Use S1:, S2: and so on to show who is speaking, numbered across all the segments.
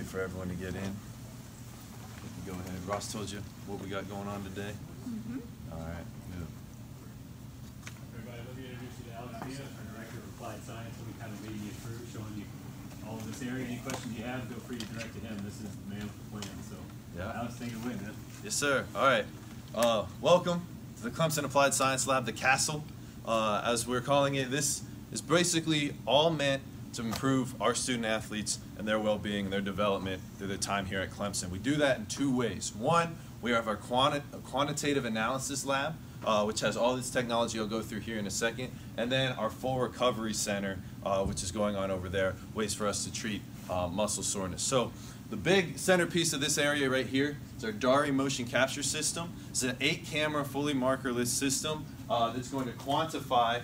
S1: Wait for everyone to get in. Go ahead. Ross told you what we got going on today. All right. Good.
S2: Everybody, let me introduce you to Alex Villa, our Director of Applied Science. We'll be kind of leading you through, showing you all of this area. Any questions you have, feel free to direct to him. This is the man with the plan. So,
S1: Yeah.
S2: Alex, take it away, man.
S1: Yes, sir. All right. Welcome to the Clemson Applied Science Lab, the Castle, as we're calling it. This is basically all meant to improve our student athletes and their well-being and their development through their time here at Clemson. We do that in two ways. One, we have our quantitative analysis lab, which has all this technology I'll go through here in a second, and then our full recovery center, which is going on over there, ways for us to treat muscle soreness. So the big centerpiece of this area right here is our DARI motion capture system. It's an 8-camera, fully markerless system that's going to quantify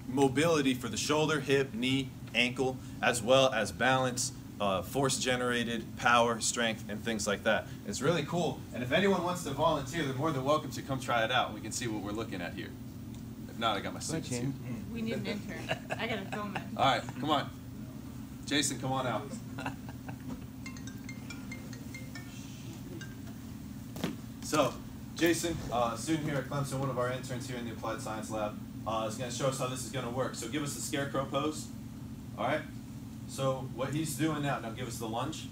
S1: mobility for the shoulder, hip, knee, ankle, as well as balance, force generated, power, strength, and things like that. It's really cool, and if anyone wants to volunteer, they're more than welcome to come try it out. We can see what we're looking at here. If not, I got my students here.
S3: We need an intern. I gotta film it.
S1: All right, come on. Jason, come on out. So, Jason, student here at Clemson, one of our interns here in the Applied Science Lab, is going to show us how this is going to work. So give us the scarecrow pose. All right? So what he's doing now give us the lunge.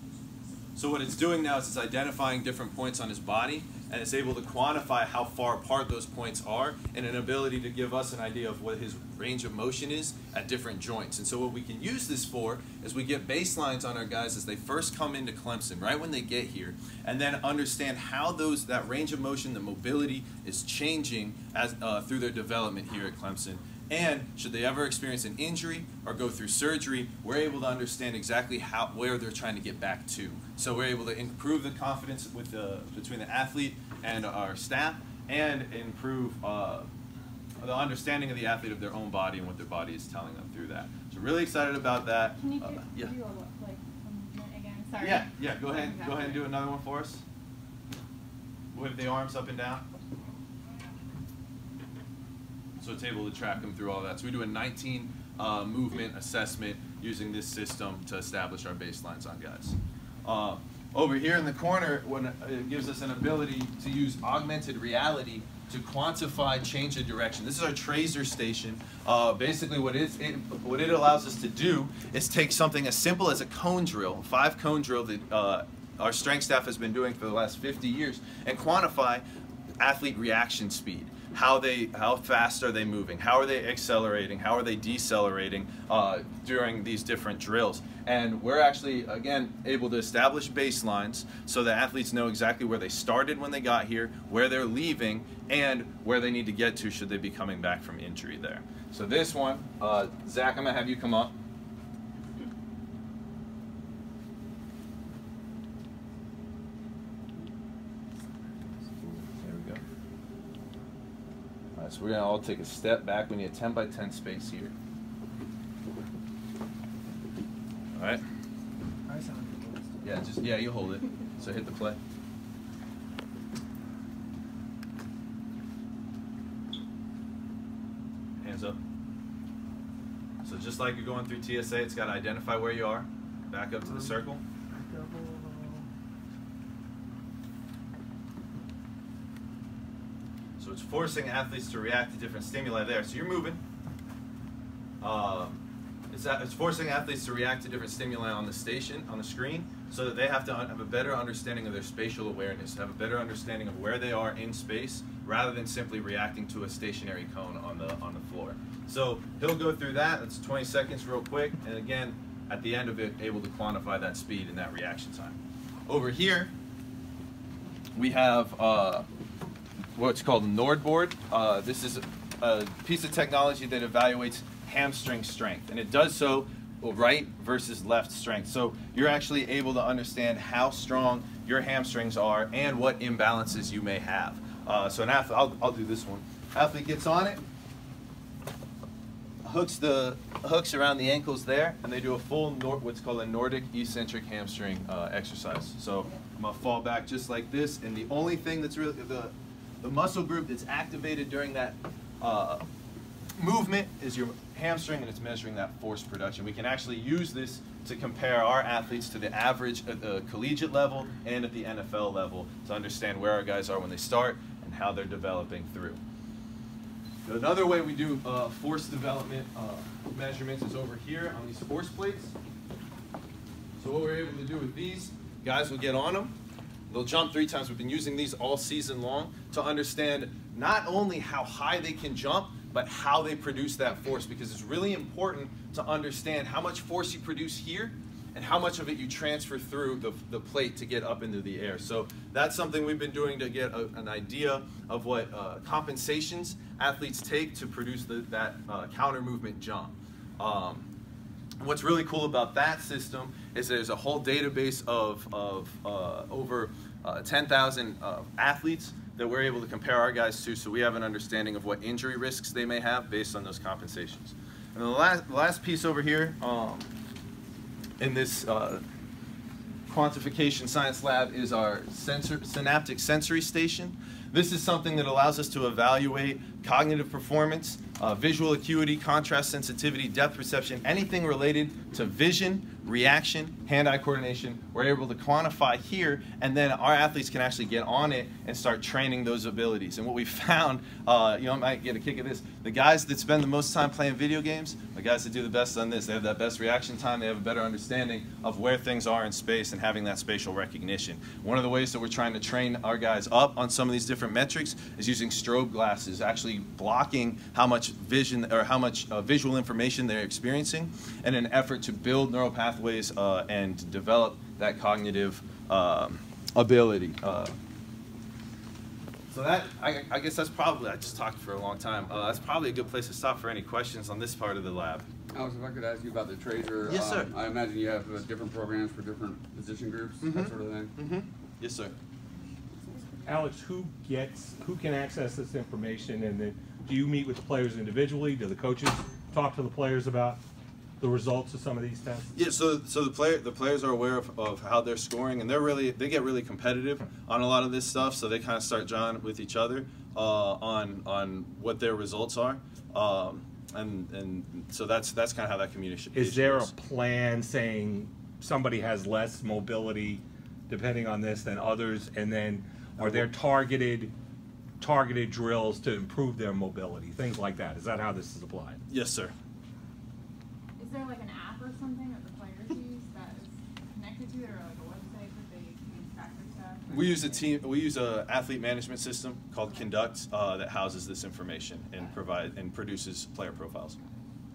S1: So what it's doing now is it's identifying different points on his body, and it's able to quantify how far apart those points are, and an ability to give us an idea of what his range of motion is at different joints. And so what we can use this for is we get baselines on our guys as they first come into Clemson, right when they get here, and then understand how that range of motion, the mobility, is changing as through their development here at Clemson. And should they ever experience an injury or go through surgery, we're able to understand exactly where they're trying to get back to. So we're able to improve the confidence with between the athlete and our staff, and improve the understanding of the athlete of their own body and what their body is telling them through that. So really excited about that.
S3: Can you do
S1: yeah.
S3: again? Sorry.
S1: Yeah. Go ahead and do another one for us. With the arms up and down. So it's able to track them through all that. So we do a 19 movement assessment using this system to establish our baselines on guys. Over here in the corner, it gives us an ability to use augmented reality to quantify change of direction. This is our tracer station. Basically what it allows us to do is take something as simple as a cone drill, 5-cone drill that our strength staff has been doing for the last 50 years, and quantify athlete reaction speed. How fast are they moving? How are they accelerating? How are they decelerating during these different drills? And we're actually, again, able to establish baselines so that athletes know exactly where they started when they got here, where they're leaving, and where they need to get to should they be coming back from injury there. So this one, Zach, I'm going to have you come up. So we're going to all take a step back. We need a 10 by 10 space here. All right? Yeah, you hold it. So hit the play. Hands up. So just like you're going through TSA, it's got to identify where you are. Back up to the circle. So it's forcing athletes to react to different stimuli there. So you're moving. It's forcing athletes to react to different stimuli on the screen, so that they have to have a better understanding of their spatial awareness, have a better understanding of where they are in space, rather than simply reacting to a stationary cone on the floor. So he'll go through that. It's 20 seconds real quick, and again, at the end of it, able to quantify that speed and that reaction time. Over here, we have what's called NordBoard. This is a piece of technology that evaluates hamstring strength, and it does so right versus left strength. So you're actually able to understand how strong your hamstrings are and what imbalances you may have. So an athlete, I'll do this one. Athlete gets on it, hooks around the ankles there, and they do a full what's called a Nordic eccentric hamstring exercise. So I'm gonna fall back just like this, and the only thing that's really the muscle group that's activated during that movement is your hamstring, and it's measuring that force production. We can actually use this to compare our athletes to the average at the collegiate level and at the NFL level to understand where our guys are when they start and how they're developing through. Another way we do force development measurements is over here on these force plates. So what we're able to do with these, guys will get on them. They'll jump 3 times. We've been using these all season long to understand not only how high they can jump, but how they produce that force, because it's really important to understand how much force you produce here and how much of it you transfer through the plate to get up into the air. So that's something we've been doing to get an idea of what compensations athletes take to produce that counter movement jump. What's really cool about that system is there's a whole database of over 10,000 athletes that we're able to compare our guys to, so we have an understanding of what injury risks they may have based on those compensations. And the last piece over here in this quantification science lab is our synaptic sensory station. This is something that allows us to evaluate cognitive performance, visual acuity, contrast sensitivity, depth perception, anything related to vision, reaction, hand-eye coordination. We're able to quantify here, and then our athletes can actually get on it and start training those abilities. And what we found, you might get a kick at this, the guys that spend the most time playing video games, the guys that do the best on this, they have that best reaction time, they have a better understanding of where things are in space and having that spatial recognition. One of the ways that we're trying to train our guys up on some of these different metrics is using strobe glasses, actually blocking how much vision or how much visual information they're experiencing in an effort to build neural pathways and develop that cognitive ability. So that, I guess that's probably, I just talked for a long time, that's probably a good place to stop for any questions on this part of the lab.
S4: Alex, if I could ask you about the TRASR.
S1: Yes, sir.
S4: I imagine you have different programs for different position groups, that sort of thing.
S1: Yes, sir.
S5: Alex, who can access this information, and then do you meet with the players individually? Do the coaches talk to the players about the results of some of these tests?
S1: Yeah, so the players are aware of how they're scoring, and they get really competitive on a lot of this stuff. So they kind of start drawing with each other on what their results are, and so that's kind of how that communication
S5: is. There a plan saying somebody has less mobility depending on this than others, and then are there targeted drills to improve their mobility, things like that? Is that how this is applied?
S1: Yes, sir.
S3: Is there like an app or something that the players use that is connected to it, or like a website that they can track their stuff?
S1: We use a athlete management system called Conduct that houses this information and produces player profiles.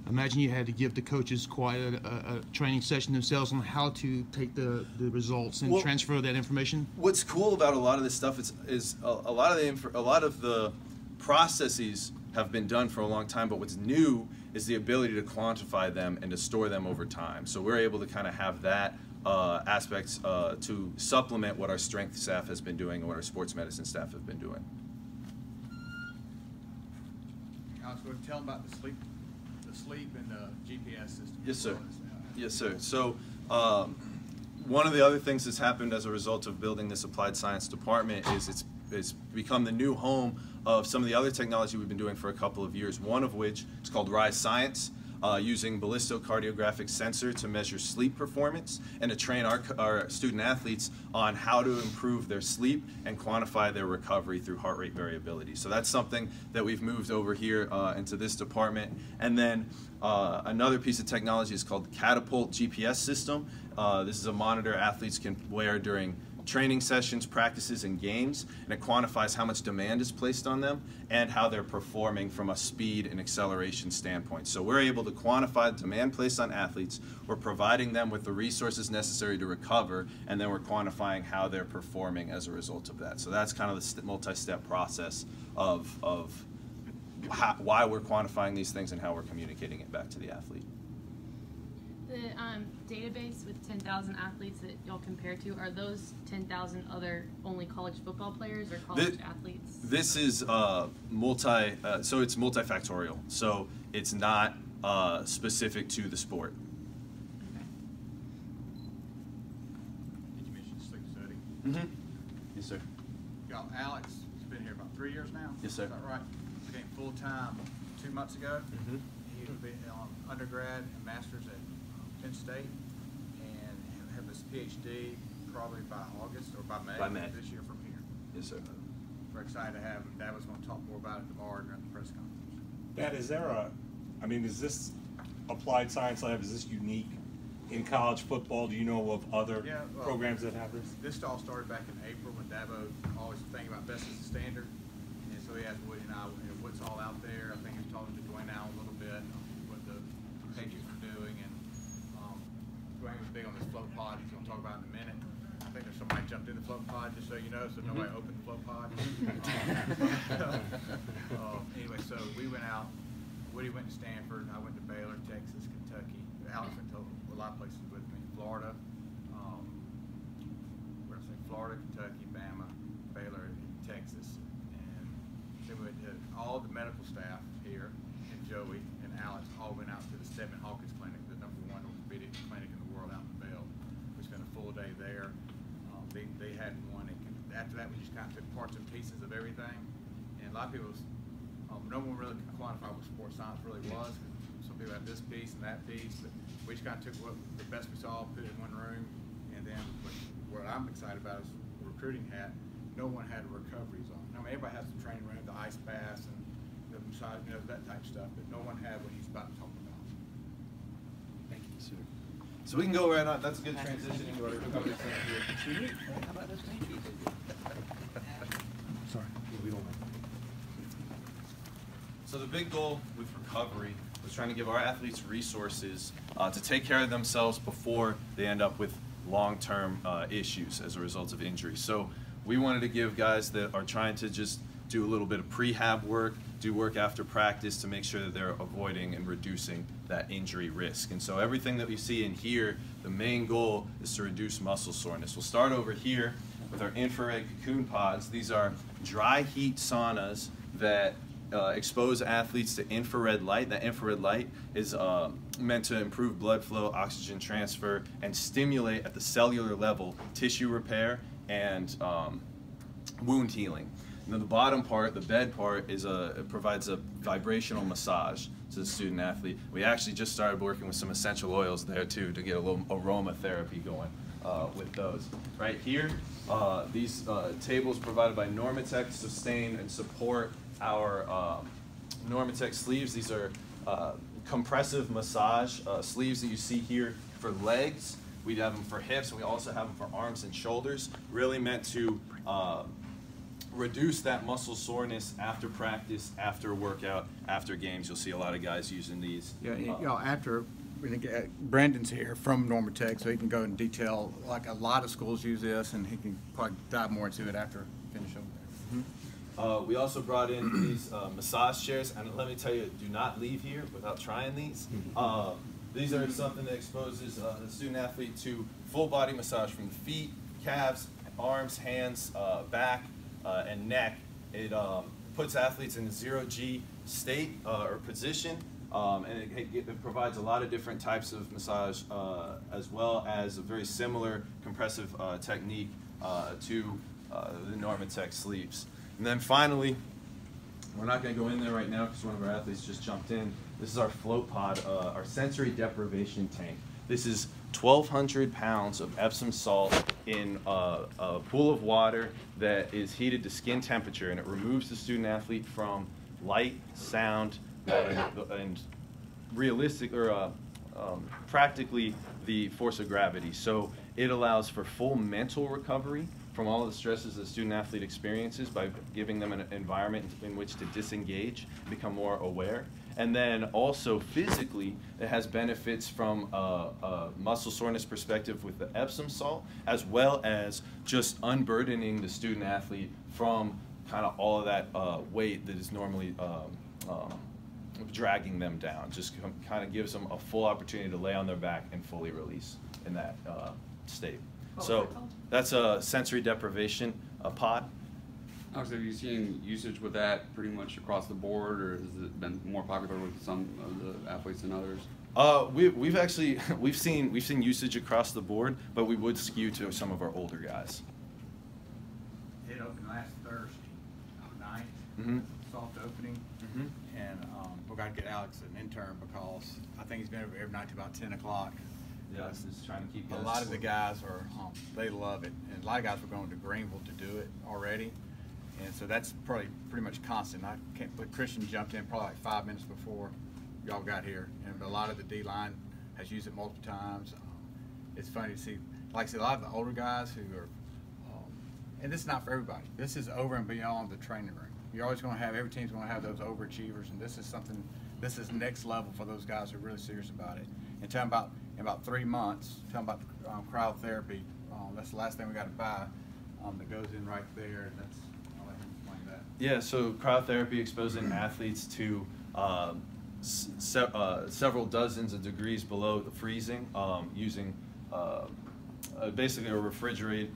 S6: I imagine you had to give the coaches quite a training session themselves on how to take the results and transfer that information.
S1: What's cool about a lot of this stuff is a lot of the processes have been done for a long time, but what's new is the ability to quantify them and to store them over time. So we're able to kind of have that aspects to supplement what our strength staff has been doing and what our sports medicine staff have been doing.
S7: Alex, go ahead and tell them about the sleep and the GPS system.
S1: Yes, sir. Yes, sir. So one of the other things that's happened as a result of building this applied science department is it's become the new home of some of the other technology we've been doing for a couple of years, one of which is called Rise Science, using ballistocardiographic sensor to measure sleep performance and to train our student athletes on how to improve their sleep and quantify their recovery through heart rate variability. So that's something that we've moved over here into this department. And then another piece of technology is called Catapult GPS system. This is a monitor athletes can wear during training sessions, practices, and games, and it quantifies how much demand is placed on them and how they're performing from a speed and acceleration standpoint. So we're able to quantify the demand placed on athletes, we're providing them with the resources necessary to recover, and then we're quantifying how they're performing as a result of that. So that's kind of the multi-step process of why we're quantifying these things and how we're communicating it back to the athlete.
S8: The database with 10,000 athletes that y'all compare to, are those 10,000 other only college football players or college athletes? This is
S1: so it's multifactorial. So it's not specific to the sport.
S8: Okay.
S7: Did you mention sleep study?
S1: Mm-hmm. Yes, sir.
S7: Alex has been here about 3 years now.
S1: Yes, sir.
S7: Is that right? Became full-time 2 months ago.
S1: Mhm.
S7: He will be undergrad and master's at Penn State, and he'll have his PhD probably by August or by May,
S1: By May.
S7: this year from here.
S1: Yes, sir.
S7: We're excited to have him. Dad was going to talk more about it at the bar during the press conference.
S5: Dad, is there is this Applied Science Lab, is this unique in college football? Do you know of other
S7: Yeah, well,
S5: programs that have this?
S7: This all started back in April when Dabo always thinking about best as a standard. And so he asked Woody and I, what's all out there. I think he was talking to Dwayne Allen a little bit, what the Patriots were doing. And Dwayne was big on this float pod he's going to talk about in a minute. I think there's somebody jumped in the float pod, just so you know, so nobody opened the float pod. Anyway, so we went out. Woody went to Stanford. I went to Baylor, Texas, Kentucky. Alex went to a lot of places with me. Florida, where did I say? Florida, Kentucky, Bama, Baylor, and Texas. And then we went to all the medical staff here, and Joey and Alex all went out to the Stedman Hawkins Clinic, the #1 orthopedic clinic in the world out in the Bell. We spent a full day there. They had one. After that, we just kind of took parts and pieces of everything. And a lot of people, no one really could quantify what sports science really was. Some people had this piece and that piece, but we just kind of took what the best we saw, put it in one room, and then what I'm excited about is the recruiting hat. No one had a recovery zone. I mean, everybody has the training room, the ice baths, and the massage, that type of stuff, but no one had what he's about to talk about.
S1: Thank you, sir. So we can go right on. That's a good transition into our recovery center here.
S5: Sorry, we don't know.
S1: So the big goal with recovery was trying to give our athletes resources to take care of themselves before they end up with long-term issues as a result of injury. So we wanted to give guys that are trying to just do a little bit of prehab work, do work after practice to make sure that they're avoiding and reducing that injury risk. And so everything that we see in here, the main goal is to reduce muscle soreness. We'll start over here with our infrared cocoon pods. These are dry heat saunas that expose athletes to infrared light. That infrared light is meant to improve blood flow, oxygen transfer, and stimulate at the cellular level tissue repair and wound healing. And then the bottom part, the bed part, it provides a vibrational massage to the student athlete. We actually just started working with some essential oils there too to get a little aromatherapy going with those. Right here, these tables provided by Normatec sustain and support our Normatec sleeves. These are compressive massage sleeves that you see here for legs. We have them for hips, and we also have them for arms and shoulders, really meant to reduce that muscle soreness after practice, after workout, after games. You'll see a lot of guys using these.
S7: Yeah, after Brandon's here from Normatec, so he can go in detail. Like a lot of schools use this, and he can probably dive more into it after finish over there.
S1: We also brought in these massage chairs, and let me tell you, do not leave here without trying these. These are something that exposes the student athlete to full body massage from the feet, calves, arms, hands, back, and neck. It puts athletes in a 0G state or position, and it provides a lot of different types of massage, as well as a very similar compressive technique to the Normatec sleeves. And then finally, we're not going to go in there right now because one of our athletes just jumped in. This is our float pod, our sensory deprivation tank. This is 1,200 pounds of Epsom salt in a pool of water that is heated to skin temperature, and it removes the student athlete from light, sound, and realistic or practically the force of gravity. So it allows for full mental recovery from all of the stresses the student athlete experiences by giving them an environment in which to disengage, become more aware. And then also physically, it has benefits from a muscle soreness perspective with the Epsom salt, as well as just unburdening the student athlete from kind of all of that weight that is normally dragging them down. Just kind of gives them a full opportunity to lay on their back and fully release in that state. So that's a sensory deprivation pod.
S4: Alex, have you seen usage with that pretty much across the board, or has it been more popular with some of the athletes than others?
S1: We've seen usage across the board, but we would skew to some of our older guys.
S7: It opened last Thursday night.
S1: Mm-hmm.
S7: Soft opening,
S1: Mm-hmm.
S7: and we got to get Alex an intern because I think he's been over every night to about 10 o'clock.
S1: Yeah, just trying to keep
S7: A lot of the guys are, they love it. And a lot of guys were going to Greenville to do it already. And so that's probably pretty much constant. I can't, but Christian jumped in probably like 5 minutes before y'all got here. And a lot of the D-line has used it multiple times. It's funny to see, like I said, a lot of the older guys who are, and this is not for everybody. This is over and beyond the training room. You're always going to have, every team's going to have those overachievers, and this is something, this is next level for those guys who are really serious about it. And tell them about, in about 3 months, tell them about the cryotherapy. That's the last thing we got to buy that goes in right there. And that's, I'll let him explain that.
S1: Yeah, so cryotherapy exposing athletes to several dozens of degrees below the freezing using basically a refrigerator,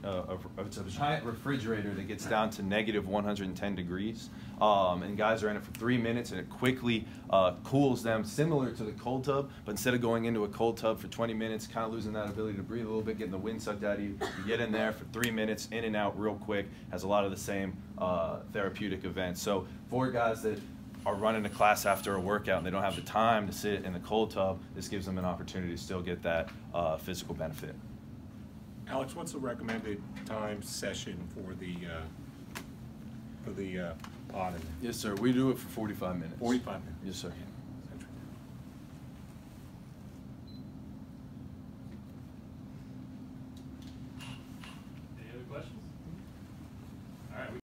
S1: it's a giant refrigerator that gets down to negative 110 degrees. And guys are in it for 3 minutes, and it quickly cools them, similar to the cold tub, but instead of going into a cold tub for 20 minutes, kind of losing that ability to breathe a little bit, getting the wind sucked out of you, you get in there for 3 minutes, in and out real quick, has a lot of the same therapeutic events. So for guys that are running a class after a workout and they don't have the time to sit in the cold tub, this gives them an opportunity to still get that physical benefit.
S5: Alex, what's the recommended time session for the pod?
S1: Yes, sir. We do it for 45 minutes.
S5: 45 minutes.
S1: Yes, sir.